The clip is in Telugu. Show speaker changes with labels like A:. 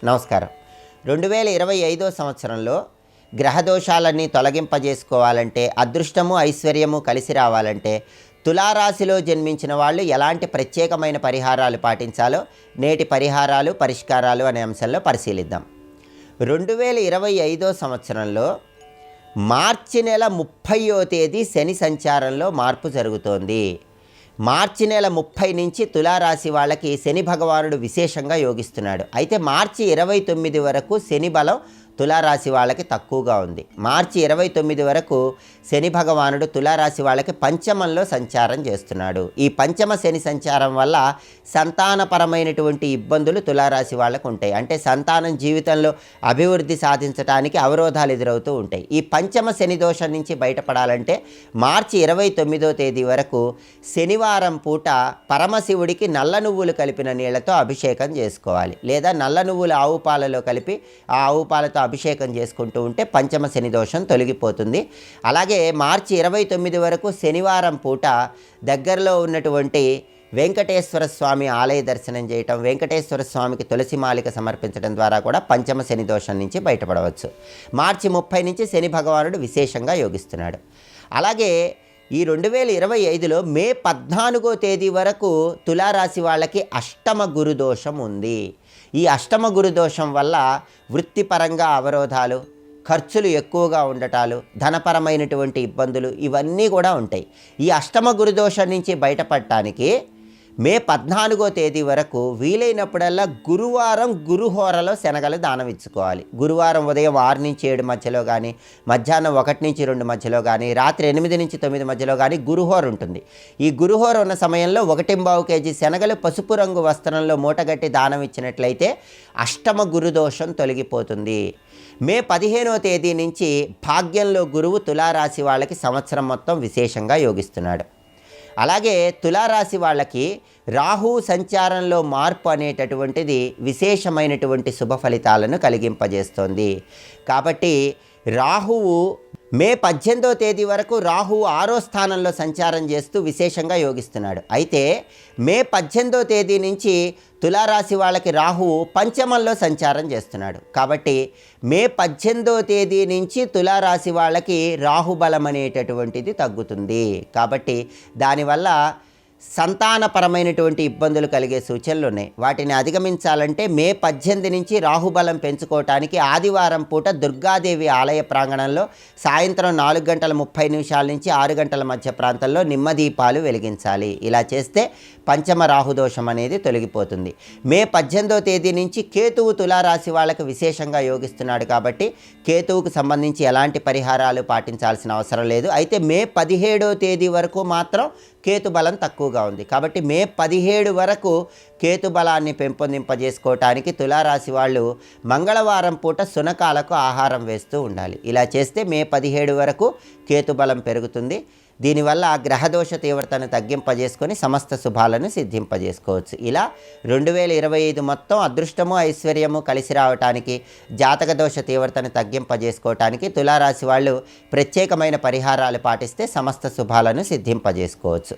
A: నమస్కారం. 2025 సంవత్సరంలో గ్రహదోషాలన్నీ తొలగింపజేసుకోవాలంటే, అదృష్టము ఐశ్వర్యము కలిసి రావాలంటే, తులారాశిలో జన్మించిన వాళ్ళు ఎలాంటి ప్రత్యేకమైన పరిహారాలు పాటించాలో నేటి పరిహారాలు, పరిష్కారాలు అనే అంశంలో పరిశీలిద్దాం. 2025 సంవత్సరంలో మార్చి నెల 30వ తేదీ శని సంచారంలో మార్పు జరుగుతోంది. మార్చి నెల 30 నుంచి తులారాశి వాళ్ళకి శని భగవానుడు విశేషంగా యోగిస్తున్నాడు. అయితే మార్చి 29 వరకు శని బలం తులారాశి వాళ్ళకి తక్కువగా ఉంది. మార్చి 29 వరకు శని భగవానుడు తులారాశి వాళ్ళకి పంచమంలో సంచారం చేస్తున్నాడు. ఈ పంచమ శని సంచారం వల్ల సంతానపరమైనటువంటి ఇబ్బందులు తులారాశి వాళ్ళకు ఉంటాయి. అంటే సంతానం జీవితంలో అభివృద్ధి సాధించడానికి అవరోధాలు ఎదురవుతూ ఉంటాయి. ఈ పంచమ శని దోషం నుంచి బయటపడాలంటే మార్చి 29వ తేదీ వరకు శనివారం పూట పరమశివుడికి నల్ల నువ్వులు కలిపిన నీళ్లతో అభిషేకం చేసుకోవాలి. లేదా నల్ల నువ్వులు ఆవు పాలలో కలిపి ఆ ఆవు పాలతో అభిషేకం చేసుకుంటూ ఉంటే పంచమ శని దోషం తొలగిపోతుంది. అలాగే మార్చి 29 వరకు శనివారం పూట దగ్గరలో ఉన్నటువంటి వెంకటేశ్వర స్వామి ఆలయ దర్శనం చేయటం, వెంకటేశ్వర స్వామికి తులసి మాలిక సమర్పించడం ద్వారా కూడా పంచమ శని దోషం నుంచి బయటపడవచ్చు. మార్చి 30 నుంచి శని భగవానుడు విశేషంగా యోగిస్తున్నాడు. అలాగే ఈ 2025లో మే 14వ తేదీ వరకు తులారాశి వాళ్ళకి అష్టమ గురుదోషం ఉంది. ఈ అష్టమ గురుదోషం వల్ల వృత్తిపరంగా అవరోధాలు, ఖర్చులు ఎక్కువగా ఉండటాలు, ధనపరమైనటువంటి ఇబ్బందులు ఇవన్నీ కూడా ఉంటాయి. ఈ అష్టమ గురుదోషం నుంచి బయటపడటానికి మే 14వ తేదీ వరకు వీలైనప్పుడల్లా గురువారం గురుహోరలో శనగలు దానం ఇచ్చుకోవాలి. గురువారం ఉదయం 6 నుంచి 7 మధ్యలో కానీ, మధ్యాహ్నం 1 నుంచి 2 మధ్యలో కానీ, రాత్రి 8 నుంచి 9 మధ్యలో కానీ గురుహోర ఉంటుంది. ఈ గురుహోర ఉన్న సమయంలో 1.25 కేజీ శనగలు పసుపు రంగు వస్త్రంలో మూటగట్టి దానం ఇచ్చినట్లయితే అష్టమ గురుదోషం తొలగిపోతుంది. మే 15వ తేదీ నుంచి భాగ్యంలో గురువు తులారాశి వాళ్ళకి సంవత్సరం మొత్తం విశేషంగా యోగిస్తున్నాడు. అలాగే తులారాశి వాళ్ళకి రాహు సంచారంలో మార్పు అనేటటువంటిది విశేషమైనటువంటి శుభ ఫలితాలను కలిగింపజేస్తోంది. కాబట్టి రాహువు మే 18వ తేదీ వరకు రాహువు 6వ స్థానంలో సంచారం చేస్తూ విశేషంగా యోగిస్తున్నాడు. అయితే మే 18వ తేదీ నుంచి తులారాశి వాళ్ళకి రాహువు పంచమంలో సంచారం చేస్తున్నాడు. కాబట్టి మే 18వ తేదీ నుంచి తులారాశి వాళ్ళకి రాహుబలం అనేటటువంటిది తగ్గుతుంది. కాబట్టి దానివల్ల సంతానపరమైనటువంటి ఇబ్బందులు కలిగే సూచనలు ఉన్నాయి. వాటిని అధిగమించాలంటే మే 18 నుంచి రాహుబలం పెంచుకోవటానికి ఆదివారం పూట దుర్గాదేవి ఆలయ ప్రాంగణంలో సాయంత్రం 4:30 నుంచి 6 మధ్య ప్రాంతంలో నిమ్మదీపాలు వెలిగించాలి. ఇలా చేస్తే పంచమ రాహుదోషం అనేది తొలగిపోతుంది. మే 18వ తేదీ నుంచి కేతువు తులారాశి వాళ్ళకి విశేషంగా యోగిస్తున్నాడు. కాబట్టి కేతువుకు సంబంధించి ఎలాంటి పరిహారాలు పాటించాల్సిన అవసరం లేదు. అయితే మే 17వ తేదీ వరకు మాత్రం కేతు బలం తక్కువగా ఉంది. కాబట్టి మే 17 వరకు కేతు బలాన్ని పెంపొందింపజేసుకోవటానికి తులారాశి వాళ్ళు మంగళవారం పూట శునకాలకు ఆహారం వేస్తూ ఉండాలి. ఇలా చేస్తే మే 17 వరకు కేతు బలం పెరుగుతుంది. దీనివల్ల గ్రహదోష తీవ్రతను తగ్గింపజేసుకొని సమస్త శుభాలను సిద్ధింపజేసుకోవచ్చు. ఇలా 2025 మొత్తం అదృష్టము ఐశ్వర్యము కలిసి రావటానికి, జాతక దోష తీవ్రతను తగ్గింపజేసుకోవటానికి తులారాశి వాళ్ళు ప్రత్యేకమైన పరిహారాలు పాటిస్తే సమస్త శుభాలను సిద్ధింపజేసుకోవచ్చు.